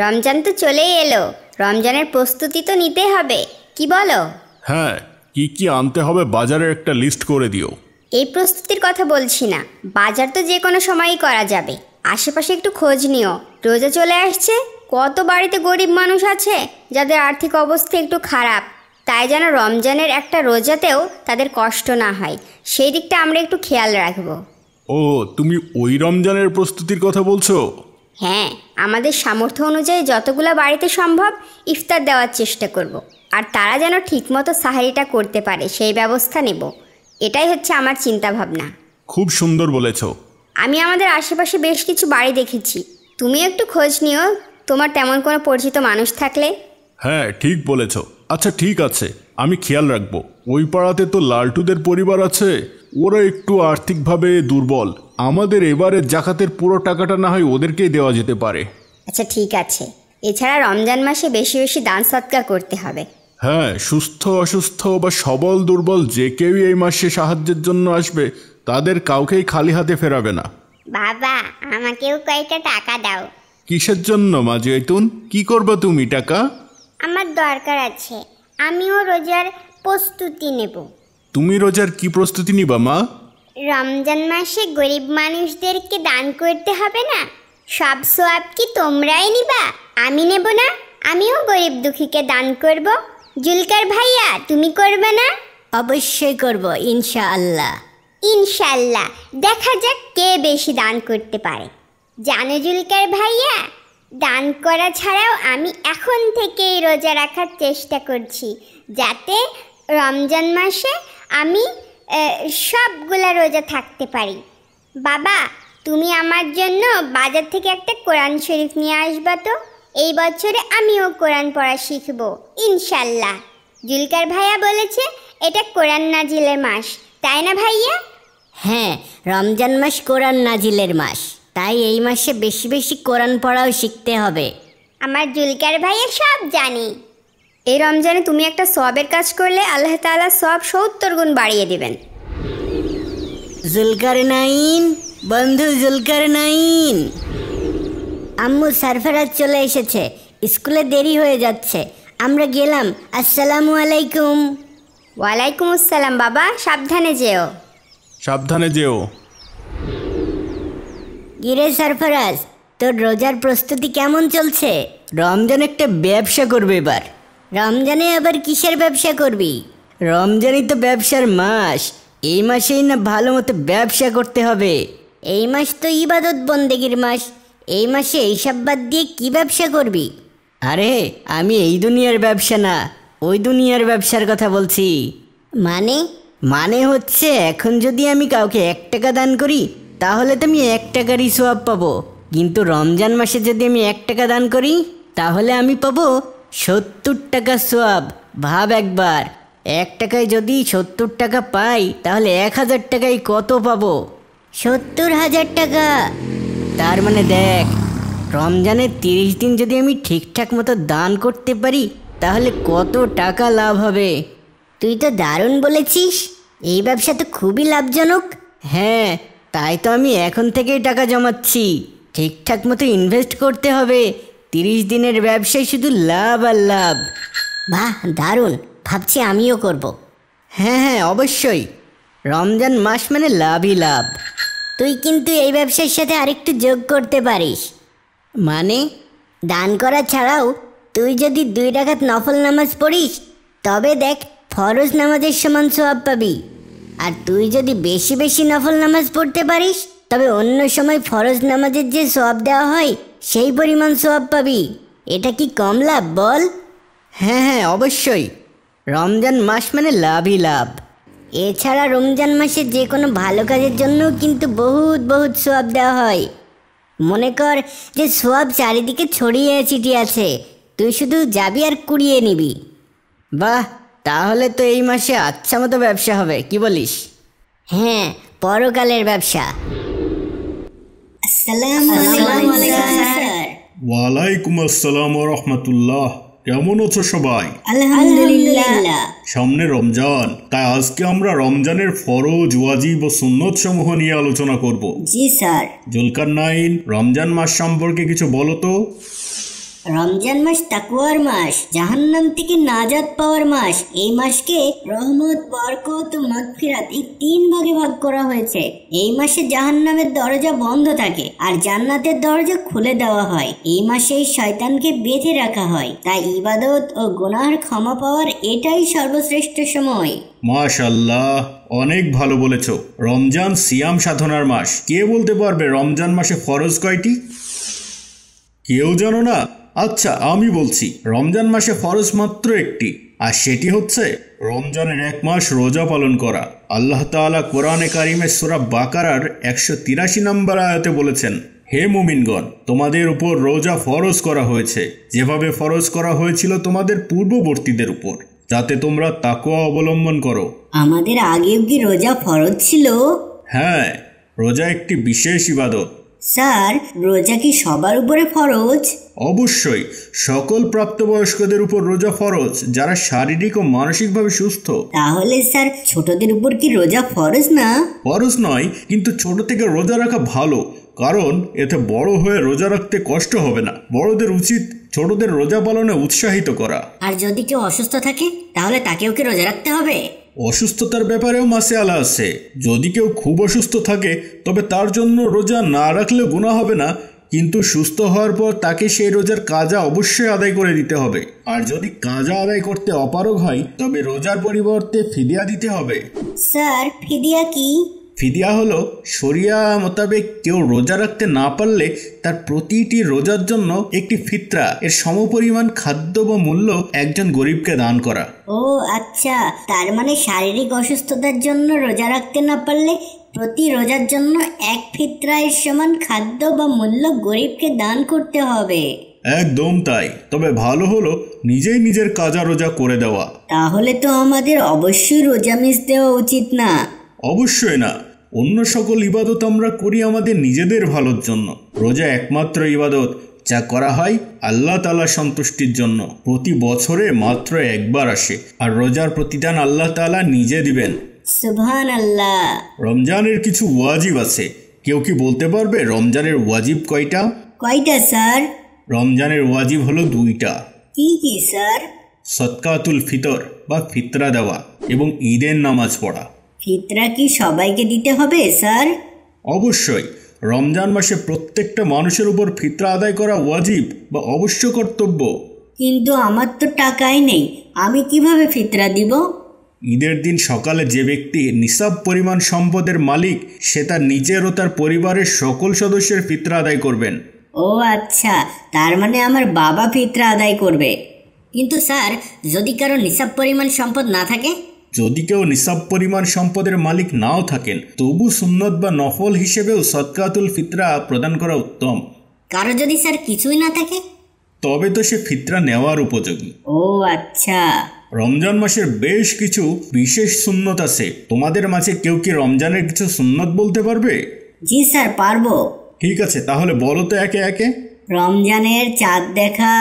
রমজান তো চলেই এলো, রমজানের প্রস্তুতি তো নিতে হবে, কি বলো? হ্যাঁ, কি কি আনতে হবে বাজারের একটা লিস্ট করে দিও। এই প্রস্তুতির কথা বলছি না, বাজার তো যে কোনো সময়ই করা যাবে। আশেপাশে একটু খোঁজ নিও, রোজা চলে আসছে, কত বাড়িতে গরিব মানুষ আছে যাদের আর্থিক অবস্থা একটু খারাপ, তাই যেন রমজানের একটা রোজাতেও তাদের কষ্ট না হয়, সেই দিকটা আমরা একটু খেয়াল রাখবো। ও, তুমি ওই রমজানের প্রস্তুতির কথা বলছো? হ্যাঁ, আমাদের সামর্থ্য অনুযায়ী যতগুলো বাড়িতে সম্ভব ইফতার দেওয়ার চেষ্টা করব। আর তারা যেন ঠিকমতো সাহারিটা করতে পারে সেই ব্যবস্থা নেব, এটাই হচ্ছে আমার চিন্তা ভাবনা। খুব সুন্দর বলেছ। আমি আমাদের আশেপাশে বেশ কিছু বাড়ি দেখেছি, তুমি একটু খোঁজ নিও তোমার তেমন কোনো পরিচিত মানুষ থাকলে। হ্যাঁ, ঠিক বলেছ। আচ্ছা ঠিক আছে, আমি খেয়াল রাখবো। ওই পাড়াতে তো লালটুদের পরিবার আছে, ওরা একটু আর্থিকভাবে দুর্বল। আমাদের এবারে জাকাতের পুরো টাকাটা না হয় ওদেরকেই দেওয়া যেতে পারে। আচ্ছা ঠিক আছে, এছাড়া রমজান মাসে বেশি বেশি দান সৎকার করতে হবে। হ্যাঁ, সুস্থ অসুস্থ বা সবল দুর্বল যে কেউই এই মাসে সাহায্যের জন্য আসবে, তাদের কাউকেই খালি হাতে ফেরাবে না। বাবা, আমাকেও কয়েকটা টাকা দাও। কিসের জন্য মা জৈতুন? কি করবে তুমি টাকা? আমার দরকার আছে, আমিও রোজার প্রস্তুতি নেব। তুমি রোজার কি প্রস্তুতি নিবা মা? রমজান মাসে গরিব মানুষদেরকে দান করতে হবে না, সব সওয়াব কি তোমরাই নিবা? আমি নেব না? আমিও গরিব দুঃখীকে দান করব। জুলকার ভাইয়া, তুমি করবে না? অবশ্যই করব, ইনশাআল্লাহ। ইনশাল্লাহ, দেখা যাক কে বেশি দান করতে পারে। জানো জুলকার ভাইয়া, দান করা ছাড়াও আমি এখন থেকেই রোজা রাখার চেষ্টা করছি, যাতে রমজান মাসে আমি সবগুলা রোজা থাকতে পারি। বাবা, তুমি আমার জন্য বাজার থেকে একটা কোরআন শরীফ নিয়ে আসবা তো, এই বছরে আমিও কোরআন পড়া শিখব ইনশাল্লাহ। জুলকার ভাইয়া বলেছে এটা কোরআন নাজিলের মাস, তাই না ভাইয়া? হ্যাঁ, রমজান মাস কোরআন নাজিলের মাস, তাই এই মাসে বেশি বেশি কোরআন পড়াও শিখতে হবে। আমার জুলকার ভাইয়া সব জানি। এই রমজানে তুমি একটা সওয়াবের কাজ করলে আল্লাহ তাআলা সওয়াব 70 গুণ বাড়িয়ে দেবেন। জুলকারনাইন, বন্ধু জুলকারনাইন। আম্মু, সারফারাজ চলে এসেছে, স্কুলে দেরি হয়ে যাচ্ছে, আমরা গেলাম। আসসালামু আলাইকুম। ওয়ালাইকুম আসসালাম বাবা, সাবধানে যেও। সাবধানে যেও। গিরে সারফারাজ, তোর রোজার প্রস্তুতি কেমন চলছে? রমজান একটা ব্যবসা করবে এবার। রমজানে আবার কিসের ব্যবসা করবি? রমজানই তো ব্যবসার মাস, এই মাসেই না ভালো মতো ব্যবসা করতে হবে। এই মাস তো ইবাদত বন্দেগীর মাস, এই মাসে এইসব বাদ দিয়ে কি ব্যবসা করবি? আরে আমি এই দুনিয়ার ব্যবসা না, ওই দুনিয়ার ব্যবসার কথা বলছি। মানে হচ্ছে এখন যদি আমি কাউকে 1 টাকা দান করি তাহলে তো আমি 1 টাকারই সওয়াব পাবো, কিন্তু রমজান মাসে যদি আমি 1 টাকা দান করি তাহলে আমি পাবো 70 টাকা সওয়াব। ভাব একবার, 1 টাকায় যদি 70 টাকা পাই তাহলে 1000 টাকায় কত পাবো? 70,000 টাকা। তার মানে দেখ, রমজানের 30 দিন যদি আমি ঠিকঠাক মতো দান করতে পারি তাহলে কত টাকা লাভ হবে। তুই তো দারুণ বলেছিস, এই ব্যবসা তো খুবই লাভজনক। হ্যাঁ, তাই তো আমি এখন থেকেই টাকা জমাচ্ছি। ঠিকঠাক মতো ইনভেস্ট করতে হবে, 30 দিনের ব্যবসায় শুধু লাভ আর লাভ। বাহ, দারুণ, ভাবছি আমিও করব। হ্যাঁ হ্যাঁ, অবশ্যই, রমজান মাস মানে লাভই লাভ। তুই কিন্তু এই ব্যবসার সাথে আরেকটু যোগ করতে পারিস। মানে? দান করা ছাড়াও তুই যদি 2 রাকাত নফল নামাজ পড়িস তবে দেখ ফরজ নামাজের সমান সওয়াব পাবি। আর তুই যদি বেশি বেশি নফল নামাজ পড়তে পারিস তবে অন্য সময় ফরজ নামাজের যে সওয়াব দেওয়া হয় সেই পরিমাণ সওয়াব পাবি। এটা কি কম লাভ বল? হ্যাঁ হ্যাঁ, অবশ্যই, রমজান মাস মানে লাভই লাভ। এছাড়া রমজান মাসে যে কোনো ভালো কাজের জন্যও কিন্তু বহুত বহুত সওয়াব দেওয়া হয়। মনে কর যে সওয়াব চারিদিকে ছড়িয়ে ছিটিয়ে আছে, তুই শুধু যাবি আর কুড়িয়ে নিবি। বাহ, তাহলে তো এই মাসে আচ্ছা মতো ব্যবসা হবে, কি বলিস? হ্যাঁ, পরকালের ব্যবসা। আসসালামু আলাইকুম। ওয়ালাইকুম আসসালাম ওয়া রাহমাতুল্লাহ। কেমন আছো সবাই? আলহামদুলিল্লাহ। সামনে রমজান, তাই আজকে আমরা রমজানের ফরজ, ওয়াজিব ও সুন্নত সমূহ নিয়ে আলোচনা করব। জি স্যার। জুলকারনাইন, রমজান মাস সম্পর্কে কিছু বলো তো। রমজান মাস তাকওয়ার মাস, জাহান্নাম থেকে নাজাত পাওয়ার মাস। এই মাসকে রহমত, বরকত ও মাগফিরাত এই 3 ভাগে ভাগ করা হয়েছে। এই মাসে জাহান্নামের দরজা বন্ধ থাকে আর জান্নাতের দরজা খুলে দেওয়া হয়। এই মাসে শয়তানকে বেঁধে রাখা হয়। তাই ইবাদত ও গুনাহের ক্ষমা পাওয়ার এটাই সর্বশ্রেষ্ঠ সময়। মাশাআল্লাহ, অনেক ভালো বলেছ। রমজান সিয়াম সাধনার মাস। কে বলতে পারবে রমজান মাসে ফরজ কয়টি? কেউ জানো না? আচ্ছা, আমি বলছি। রমজান মাসে ফরজ মাত্র একটি, আর সেটি হচ্ছে রমজানের 1 মাস রোজা পালন করা। আল্লাহ তাআলা কোরআনে কারিমে সূরা বাকারার 183 নম্বর আয়াতে বলেছেন, হে মুমিনগণ, তোমাদের উপর রোজা ফরজ করা হয়েছে যেভাবে ফরজ করা হয়েছিল তোমাদের পূর্ববর্তীদের উপর, যাতে তোমরা তাকওয়া অবলম্বন করো। আমাদের আগেও কি রোজা ফরজ ছিল? হ্যাঁ, রোজা একটি বিশেষ ইবাদত। স্যার, রোজা কি সবার উপরে ফরজ? অবশ্যই, সকল প্রাপ্তবয়স্কদের উপর রোজা ফরজ, যারা শারীরিক ও মানসিকভাবে সুস্থ। তাহলে স্যার, ছোটদের উপর কি রোজা ফরজ না? ফরজ নয়, কিন্তু ছোট থেকে রোজা রাখা ভালো, কারণ এতে বড় হয়ে রোজা রাখতে কষ্ট হবে না। বড়দের উচিত ছোটদের রোজা পালনে উৎসাহিত করা। আর যদি কেউ অসুস্থ থাকে, তাহলে তাকেও কি রোজা রাখতে হবে? অসুস্থতার ব্যাপারেও মাসআলা আছে। যদি কেউ খুব অসুস্থ থাকে, তবে তার জন্য রোজা না রাখলে গুনাহ হবে না, কিন্তু সুস্থ হওয়ার পর তাকে সেই রোজার কাজা অবশ্যই আদায় করে দিতে হবে। আর যদি কাজা আদায় করতে অপারগ হয়, তবে রোজার পরিবর্তে ফিদিয়া দিতে হবে। স্যার, ফিদিয়া কি? ফিদিয়া হলো শরিয়া মোতাবেক কেউ রোজা রাখতে না পারলে তার প্রতিটি রোজার জন্য একটি ফিতরা এর সমপরিমাণ খাদ্য বা মূল্য একজন গরিবকে দান করা। ও আচ্ছা, তার মানে শারীরিক অসুস্থতার জন্য রোজা রাখতে না পারলে প্রতি রোজার জন্য 1 ফিতরা এর সমান খাদ্য বা মূল্য গরিবকে দান করতে হবে। একদম তাই। তবে ভালো হলো নিজেই নিজের কাজা রোজা করে দেওয়া। তাহলে তো আমাদের অবশ্যই রোজা মিস দেওয়া উচিত না। অবশ্যই না। অন্য সকল ইবাদত আমরা করি আমাদের নিজেদের ভালোর জন্য। রোজা একমাত্র ইবাদত যা করা হয় আল্লাহ তাআলার সন্তুষ্টির জন্য। প্রতি বছরে মাত্র একবার আসে, আর রোজার প্রতিদান আল্লাহ তাআলা নিজে দিবেন। সুবহানাল্লাহ। রমজানের কিছু ওয়াজিব আছে। কেউ কি বলতে পারবে রমজানের ওয়াজিব কয়টা? কয়টা স্যার? রমজানের ওয়াজিব হলো 2টা। কি কি স্যার? সদকাতুল ফিতর বা ফিতরা দেওয়া এবং ঈদের নামাজ পড়া। ফিতরা কি সবাইকে দিতে হবে স্যার? অবশ্যই। রমজান মাসে প্রত্যেকটা মানুষের উপর ফিতরা আদায় করা ওয়াজিব বা অবশ্য কর্তব্য। কিন্তু আমার তো টাকাই নেই, আমি কিভাবে ফিতরা দিব? ঈদের দিন সকালে যে ব্যক্তি নিসাব পরিমাণ সম্পদের মালিক, সে তার নিজের ও তার পরিবারের সকল সদস্যের ফিতরা আদায় করবেন। ও আচ্ছা, তার মানে আমার বাবা ফিতরা আদায় করবে। কিন্তু স্যার, যদি কারো নিসাব পরিমাণ সম্পদ না থাকে? যদি কেউ নিসাব পরিমাণ সম্পদের মালিক নাও থাকেন, তবু সুন্নত বা নফল হিসেবেও সদকাতুল ফিতরা প্রদান করা উত্তম। কারো যদি স্যার কিছুই না থাকে, তবে তো সে ফিতরা নেওয়ার উপযোগী। ও আচ্ছা। রমজান মাসের বেশ কিছু বিশেষ সুন্নত আছে। তোমাদের মাঝে কেউ কি রমজানের কিছু সুন্নত বলতে পারবে? জি স্যার, পারবো। ঠিক আছে, তাহলে বলো তো একে একে। রমজানের চাঁদ দেখা,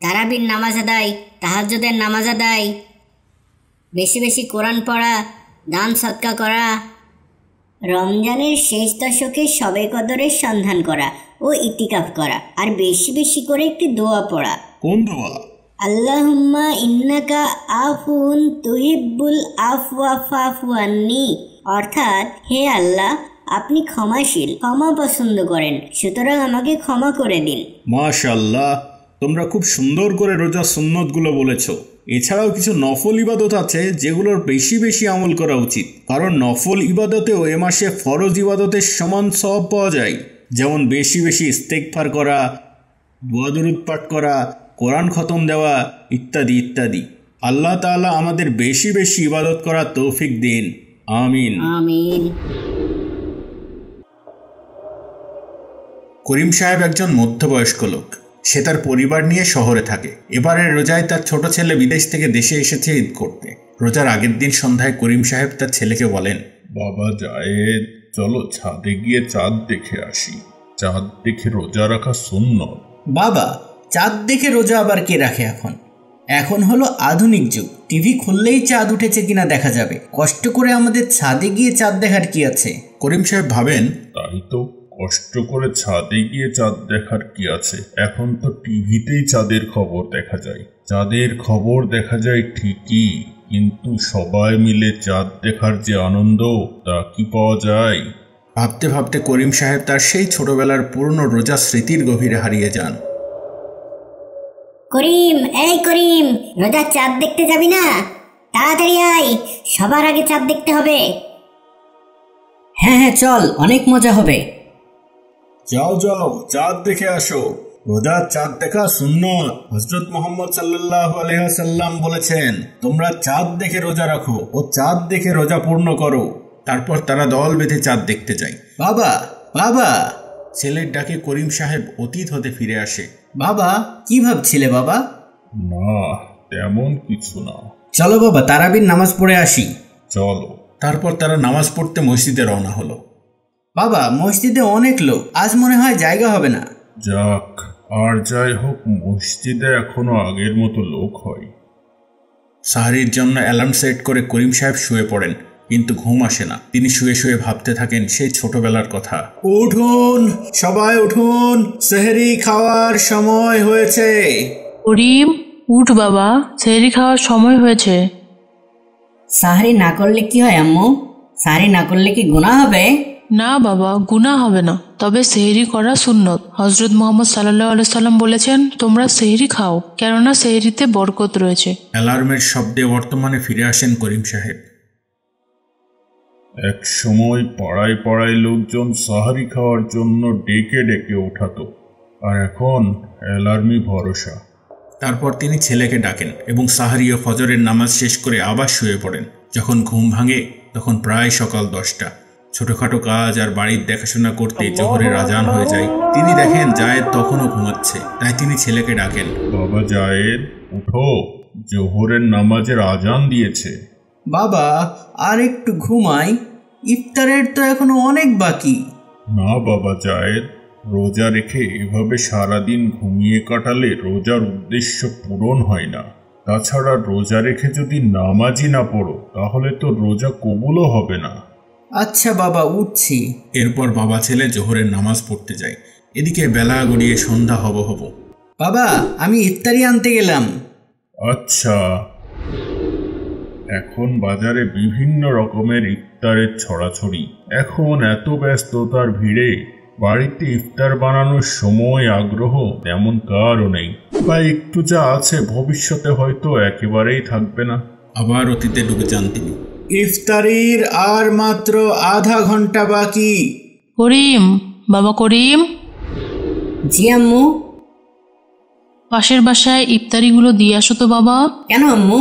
তারাবির নামাজ আদায়, তাহাজ্জুদের নামাজ আদায়, বেশি বেশি কোরআন পড়া, দান সদকা করা, রমজানের শেষ দশকে শবে কদরের সন্ধান করা ও ইতিকাফ করা, আর বেশি বেশি করে একটি দোয়া পড়া। কোন দোয়া? আল্লাহুম্মা ইন্নাকা আফুন তুহিব্বুল আফওয়া ফাফু আন্নি, অর্থাৎ হে আল্লাহ, আপনি ক্ষমাশীল, ক্ষমা পছন্দ করেন, সুতরাং আমাকে ক্ষমা করে দিন। মাশাআল্লাহ, তোমরা খুব সুন্দর করে রোজা সুন্নতগুলো বলেছো। এছাড়াও কিছু নফল ইবাদত আছে যেগুলোর বেশি বেশি আমল করা উচিত, কারণ নফল ইবাদতেও এ মাসে ফরজ ইবাদতের সমান সওয়াব পাওয়া যায়। যেমন বেশি বেশি ইস্তেগফার করা, দুআ দরুদ পাঠ করা, কোরআন খতম দেওয়া ইত্যাদি ইত্যাদি। আল্লাহ তাআলা আমাদের বেশি বেশি ইবাদত করার তৌফিক দিন। আমিন আমিন। করিম সাহেব একজন মধ্যবয়স্ক লোক। সে তার পরিবার নিয়ে শহরে থাকে। এবারের রোজায় তার ছোট ছেলে বিদেশ থেকে দেশে এসেছে ঈদ করতে। রোজার আগের দিন সন্ধ্যায় করিম সাহেব তার ছেলেকে বলেন, বাবা জায়েদ, চলো ছাদে গিয়ে চাঁদ দেখে আসি। চাঁদ দেখে রোজা রাখা সুন্নত। বাবা, চাঁদ দেখে রোজা আবার কে রাখে? এখন হলো আধুনিক যুগ, টিভি খুললেই চাঁদ উঠেছে কিনা দেখা যাবে। কষ্ট করে আমাদের ছাদে গিয়ে চাঁদ দেখার কি আছে? করিম সাহেব ভাবেন, তাই তো, কষ্ট করে ছাদে গিয়ে চাঁদ দেখার কি আছে? এখন তো টিভিতেই চাঁদের খবর দেখা যায়। চাঁদের খবর দেখা যায় ঠিকই, কিন্তু সবাই মিলে চাঁদ দেখার যে আনন্দ তা কি পাওয়া যায়? ভাবতে ভাবতে করিম সাহেব তার সেই ছোটবেলার পুরনো রোজা স্মৃতির গভীরে হারিয়ে যান। করিম, এই করিম, রোজার চাঁদ দেখতে যাবি না? তাড়াতাড়ি আয়, সবার আগে চাঁদ দেখতে হবে। হ্যাঁ হ্যাঁ চল, অনেক মজা হবে। যাও যাও, চাঁদ দেখে আসো। রোজার চাঁদ দেখা সুন্নত। হযরত মুহাম্মদ সাল্লাল্লাহু আলাইহি ওয়াসাল্লাম বলেছেন, তোমরা চাঁদ দেখে রোজা রাখো ও চাঁদ দেখে রোজা পূর্ণ করো। তারপর তারা দল বেঁধে চাঁদ দেখতে যায়। বাবা, বাবা! ছেলের ডাকে করিম সাহেব অতীত হতে ফিরে আসে। বাবা, কি ভাবছিলে বাবা? না, তেমন কিছু না। চলো বাবা, তারাবির নামাজ পড়ে আসি। চলো। তারপর তারা নামাজ পড়তে মসজিদে রওনা হলো। বাবা, মসজিদে অনেক লোক, আজ মনে হয় জায়গা হবে না। যাক, আর যাই হোক, মসজিদে এখনো আগের মতো লোক হয়। সাহারির জন্য অ্যালার্ম সেট করে করিম সাহেব শুয়ে পড়েন, কিন্তু ঘুম আসে না। তিনি শুয়ে শুয়ে ভাবতে থাকেন সেই ছোটবেলার কথা। উঠুন, সবাই উঠুন, সেহরি খাওয়ার সময় হয়েছে। করিম, উঠ বাবা, সেহরি খাওয়ার সময় হয়েছে। সাহারি না করলে কি হয় আম্মু? সাহারি না করলে কি গুনাহ হবে? না বাবা, গুনাহ হবে না, তবে সেহরি করা সুন্নত। হযরত মুহাম্মদ সাল্লাল্লাহু আলাইহি সাল্লাম বলেছেন, তোমরা সেহরি খাও, কেননা সেহরিতে বরকত রয়েছে। অ্যালার্মের শব্দে বর্তমানে ফিরে আসেন করিম সাহেব। এক সময় পাড়ায় পাড়ায় লোকজন সাহারি খাওয়ার জন্য ডেকে ডেকে ওঠাতো, আর এখন অ্যালার্মই ভরসা। তারপর তিনি ছেলেকে ডাকেন এবং সাহারি ও ফজরের নামাজ শেষ করে আবার শুয়ে পড়েন। যখন ঘুম ভাঙে তখন প্রায় সকাল 10টা। ছোটখাটো কাজ আর বাড়ির দেখাশোনা করতে জোহরের আজান হয়ে যায়। তিনি দেখেন জায়েদ তখনও ঘুমাচ্ছে, তাই তিনি ছেলেকে ডাকেন। বাবা জায়েদ, উঠো, জোহরের নামাজের আজান দিয়েছে। বাবা, আর একটু ঘুমাই, ইফতারের তো এখনো অনেক বাকি। না বাবা জায়েদ, রোজা রেখে এভাবে সারাদিন ঘুমিয়ে কাটালে রোজার উদ্দেশ্য পূরণ হয় না। তাছাড়া রোজা রেখে যদি নামাজই না পড়ো তাহলে তো রোজা কবুলও হবে না। আচ্ছা বাবা, উঠছি। এরপর বাবা ছেলে জোহরের নামাজ পড়তে যায়। এদিকে বেলা গড়িয়ে সন্ধ্যা হব। বাবা, আমি ইফতারি আনতে গেলাম। আচ্ছা। এখন বাজারে বিভিন্ন রকমের ইফতারের ছড়াছড়ি। এখন এত ব্যস্ততার ভিড়ে বাড়িতে ইফতার বানানোর সময় আগ্রহ তেমন কারও নেই, বা একটু যা আছে ভবিষ্যতে হয়তো একেবারেই থাকবে না। আবার অতীতে ডুবে যান তিনি। ইফতারির আর মাত্র আধা ঘন্টা বাকি। করিম, বাবা করিম। জি আম্মু। পাশের বাসায় ইফতারিগুলো দিয়ে আসো তো বাবা। কেন আম্মু?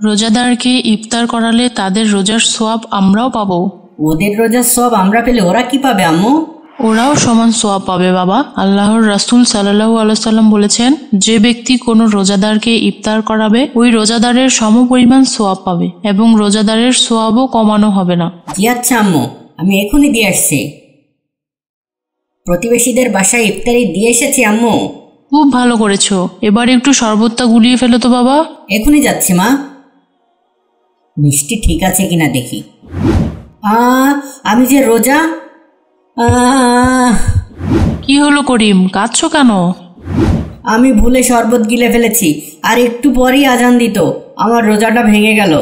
রোজাদারকে ইফতার করালে তাদের রোজার সোয়াব আমরাও পাবো। ওদের রোজার সব আমরা পেলে ওরা কি পাবে আম্মু? ওরাও সমান সোয়াব পাবে বাবা। আল্লাহর রাসূল সাল্লাল্লাহু আলাইহি সাল্লাম বলেছেন, যে ব্যক্তি কোনো রোজাদারকে ইফতার করাবে ওই রোজাদারের সমপরিমাণ সোয়াব পাবে এবং রোজাদারের সোয়াবও কমানো হবে না। জি আচ্ছা আম্মু, আমি এখনই দিয়ে আসছি। প্রতিবেশীদের বাসায় ইফতারি দিয়ে এসেছি আম্মু। খুব ভালো করেছো, এবার একটু শরবতটা গুলিয়ে ফেলো তো বাবা। এখনই যাচ্ছি মা। মিষ্টি ঠিক আছে কিনা দেখি। আমি যে রোজা। কি হলো করিম, কাঁদছো কেন? আমি ভুলে শরবত গিলে ফেলেছি, আর একটু পরেই আজান দিত, আমার রোজাটা ভেঙে গেল।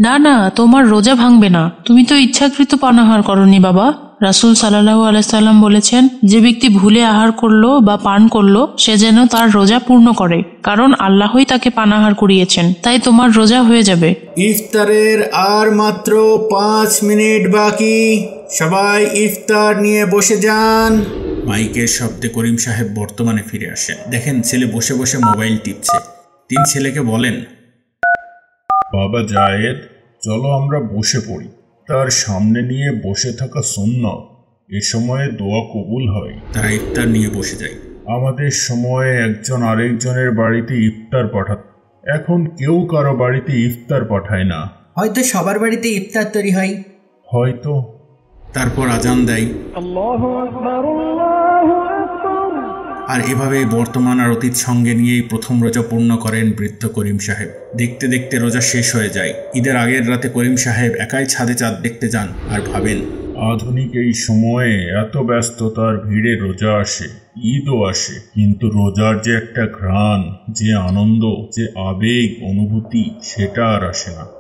না না, তোমার রোজা ভাঙবে না, তুমি তো ইচ্ছাকৃত পানাহার করনি বাবা। রাসূল সাল্লাল্লাহু আলাইহি সাল্লাম বলেছেন, যে ব্যক্তি ভুলে আহার করলো বা পান করলো সে যেন তার রোজা পূর্ণ করে, কারণ আল্লাহই তাকে পানাহার করিয়েছেন, তাই তোমার রোজা হয়ে যাবে। ইফতারের আর মাত্র 5 মিনিট বাকি, সবাই ইফতার নিয়ে বসে যান। মাইকের শব্দে করিম সাহেব বর্তমানে ফিরে আসেন। দেখেন ছেলে বসে বসে মোবাইল টিপছে। তিনি ছেলেকে বলেন, বাবা জায়েদ, চলো আমরা বসে পড়ি। তার সামনে নিয়ে বসে থাকা সুন্নত, এ সময়ে দোয়া কবুল হয়। তারা ইফতার নিয়ে বসে যায়। আমাদের সময়ে একজন আরেকজনের বাড়িতে ইফতার পাঠাত, এখন কেউ কারো বাড়িতে ইফতার পাঠায় না। হয়তো সবার বাড়িতে ইফতার তৈরি হয়, হয়তো। তারপর আজান দেয়। আর এভাবে বর্তমান আর অতীত সঙ্গে নিয়েই প্রথম রোজা পূর্ণ করেন বৃদ্ধ করিম সাহেব। দেখতে দেখতে রোজা শেষ হয়ে যায়। ঈদের আগের রাতে করিম সাহেব একাই ছাদে চাঁদ দেখতে যান আর ভাবেন, আধুনিক এই সময়ে এত ব্যস্ততার ভিড়ে রোজা আসে, ঈদও আসে, কিন্তু রোজার যে একটা ঘ্রাণ, যে আনন্দ, যে আবেগ অনুভূতি, সেটা আর আসে না।